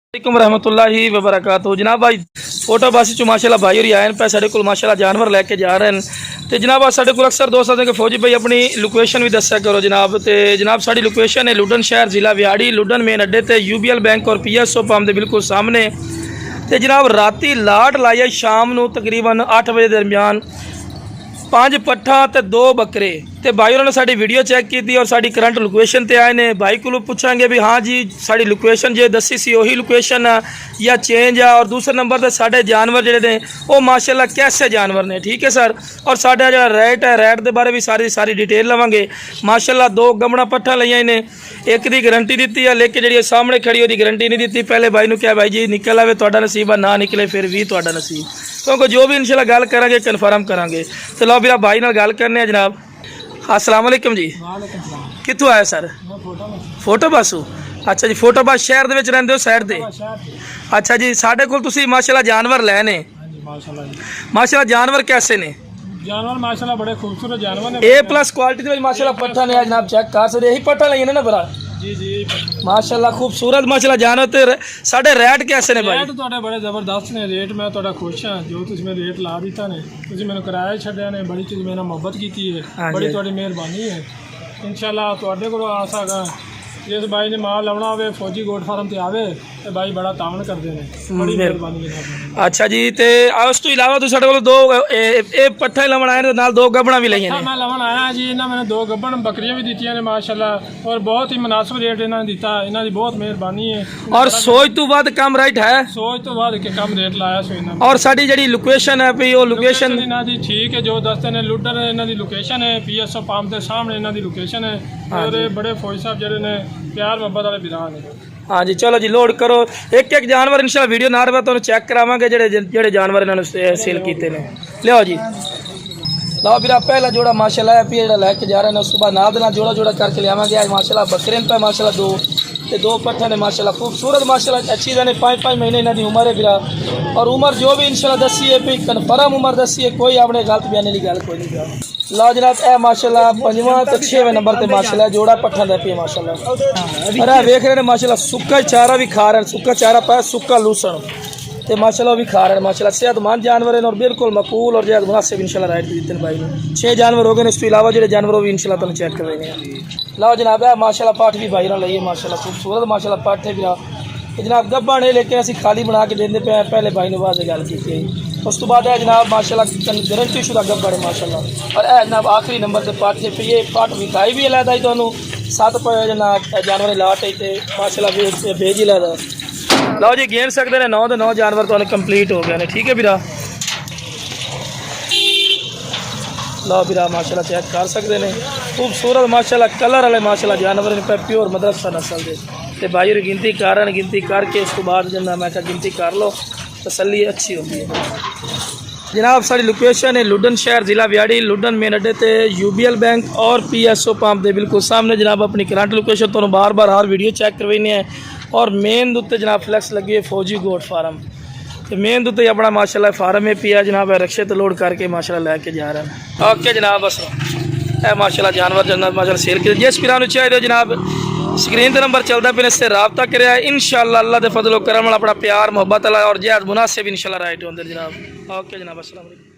वालेकुम रहमतुल्लाहि व बरकातहू। जनाब भाई फोटो बस चो माशाल्लाह भाई और आए पे साढ़े को माशाल्लाह जानवर लैके जा रहे हैं। तो जनाब साढ़े को अक्सर दोस्त आते हैं कि फौजी भाई अपनी लोकेशन भी दस्या करो जनाब। तो जनाब साड़ी लोकेशन है लुडन शहर जिला व्याड़ी लुडन मेन अड्डे ते UBL बैंक और PSO पंप के बिल्कुल सामने। तो जनाब राती लाट लाई है शाम को तकरीबन 8 बजे दरमियान 5 पट्ठा ते 2 बकरे। तो भाई उन्होंने साड़ी वीडियो चेक की थी और साड़ी करंट लोकेशन ते आए ने। भाई को पूछांगे भी हाँ जी साड़ी लोकेशन जो दसी सी वही लोकेशन है या चेंज है। और दूसरे नंबर पर साढ़े जानवर जोड़े ने वो माशाल्लाह कैसे जानवर ने, ठीक है सर। और साढ़ा जो रेट है रेट के बारे भी सारी डिटेल लवांगे। माशाल्लाह 2 गमड़ा पट्ठा लिया ने, एक की गारंटी दी है लेकिन जी सामने खड़ी वो गारंटी नहीं दी। पहले भाई ने क्या भाई जी निकल आए तो नसीब है, ना निकले फिर भी तो नसीब, क्योंकि जो भी इंशाल्लाह गल करांगे कन्फर्म करांगे। तो लो भी भाई नाल गल करने जनाब। अस्सलाम वालेकुम जी, कितों आए सर? फोटो बसू। अच्छा जी फोटो बस शहर दे विच रहिंदे हो साइड ते? अच्छा जी साडे कोल तुसीं माशाल्लाह जानवर लैने माशाल्लाह जानवर कैसे ने? जानवर माशाल्लाह बड़े खूबसूरत जानवर ने, A+ क्वालिटी दे माशाल्लाह पट्ठा ने जनाब चेक कर सकदे। यही पट्ठा लईने ना भरा जी जी माशाल्लाह खूबसूरत माशाल्लाह जानवर। ते साडे रेट कैसे ने भाई? रेट तो बड़े जबरदस्त ने, रेट मैं तो खुश हाँ जो तुम मेरे रेट ला दिता ने, तुम मैंने किराया छड्या ने, बड़ी चीज़ मेरा मोहब्बत की है, बड़ी थोड़ी मेहरबानी है। इंशाल्लाह तुहाडे कोल आ सका जिस भाई ने माल लाना हो फौजी गोट फार्म से आवे तो भाई बड़ा तावन करते हैं, बड़ी मेहरबानी है। अच्छा जी तो उस तो इलावा तुम साडे कोल 2 पट्ठे लवन आए नाल 2 गब्बड़ा भी लईए ने? मैं लवन आया जी, इन्होंने मैंने 2 गब्बड़ बकरियां भी दी ने माशाल्लाह, और बहुत ही मुनासिब रेट इन्होंने दिता, इन्हों की बहुत मेहरबानी है। और सोच तो बाद कम राइट है, सोच तो बाद के कम रेट लाया सो इन्होंने। और साडी जड़ी लोकेशन है भी वो लोकेशन इन्हों की ठीक है जो दसते ने लुडन इन्हों की लोकेशन है, PSO पंप के सामने इन्हों की लोकेशन है। और बड़े फौजी साहब जड़े ने प्यार मोहब्बत वाले बिरान है। हाँ जी चलो जी लोड करो एक जानवर इंशाल्लाह वीडियो ना रहा तो चेक करावांगे जेडे जानवर इन्होंने सेल किए ने। लियो जी लो फिर पहला जोड़ा माशाल्लाह है जो लैके जा रहे हैं, उस बाद नाल जोड़ा करके लियावांगे। आज माशाल्लाह बकरे पे माशाल्लाह 2 पट्ठे ने माशाल्लाह खूबसूरत माशाल्लाह अच्छी ने 5-5 महीने इन्हों की उम्र है फिरा। और उम्र जो भी इंशाल्लाह दसी है भी कन्फर्म उम्र दसी है, कोई अपने गलत बयाने की गल कोई नहीं कर। लो जनाब ए माशाल्लाह 5वां तो 6वें नंबर पर माशाल्लाह जोड़ा पट्ठा दे पे माशाल्लाह। अरे वेख रहे हैं माशाल्लाह सुक्का चारा भी खा रहे हैं, सुक्का चारा पाया सुक्का लूसन तो माशाल्लाह भी खा रहे हैं माशाल्लाह। सेहतमंद जानवर हैं और बिल्कुल मकबूल और जो मुनासिब इंशाल्लाह राइट दी भाई ने। 6 जानवर हो गए इस तो इलावा जो जानवर भी इंशाल्लाह तुम चेक करवाएंगे। लो जनाब है माशाल्लाह पाठ भी भाई ना लईए माशाल्लाह खूबसूरत माशाल्लाह पाठ है भी जनाब गब्बा ने लेके असी खाली बना के देंगे पे पहले भाई ने बाद गल की। उस तो बाद है जनाब माशाल्लाह गारंटी शुदा गब्बा है माशाल्लाह। और है जनाब आखिरी नंबर पर पाठ है ये पाठ विकाई भी अलहदा ही तो 7 जनाब जानवर लाट है माशाल्लाह भेज ही लैदा। लो जी गेन सकते हैं 9 तो 9 जानवर तो कंप्लीट हो गए हैं, ठीक है भीरा। लो भीरा माशाल्लाह चेक कर सकते हैं खूबसूरत माशाल्लाह कलर वाले माशाल्लाह जानवर इन पर प्योर मदरसा नस्ल के। तो भाई गिनती गिनती करके उस तो बाद जना मैं गिनती कर लो तसल्ली अच्छी होती है। जनाब सारी लोकेशन है लुडन शहर जिला व्याड़ी लुडन मेन अड्डे ते UBL बैंक और PSO पंप के बिल्कुल सामने। जनाब अपनी करंट लोकेशन तो बार बार हर वीडियो चेक करवाने हैं। और मेन उत्ते जनाब फ्लैक्स लगी है फौजी गोट फार्म, तो मेन उत्ते अपना माशाल्लाह फार्म है पिया जनाब रक्शे तो लोड करके माशाल्लाह लैके जा रहे हैं। ओके जनाब बस है माशाल्लाह जानवर जनाब माशाल्लाह सेल किए जिस पिरा चाहिए जनाब स्क्रीन पर नंबर चलता पे इससे रबता करे इंशाल्लाह अल्लाह के फजल करम अपना प्यार मोहब्बत और जैद मुनासिब इंशाल्लाह राइट होंगे जनाब। ओके जनाब अस्सलाम वालेकुम।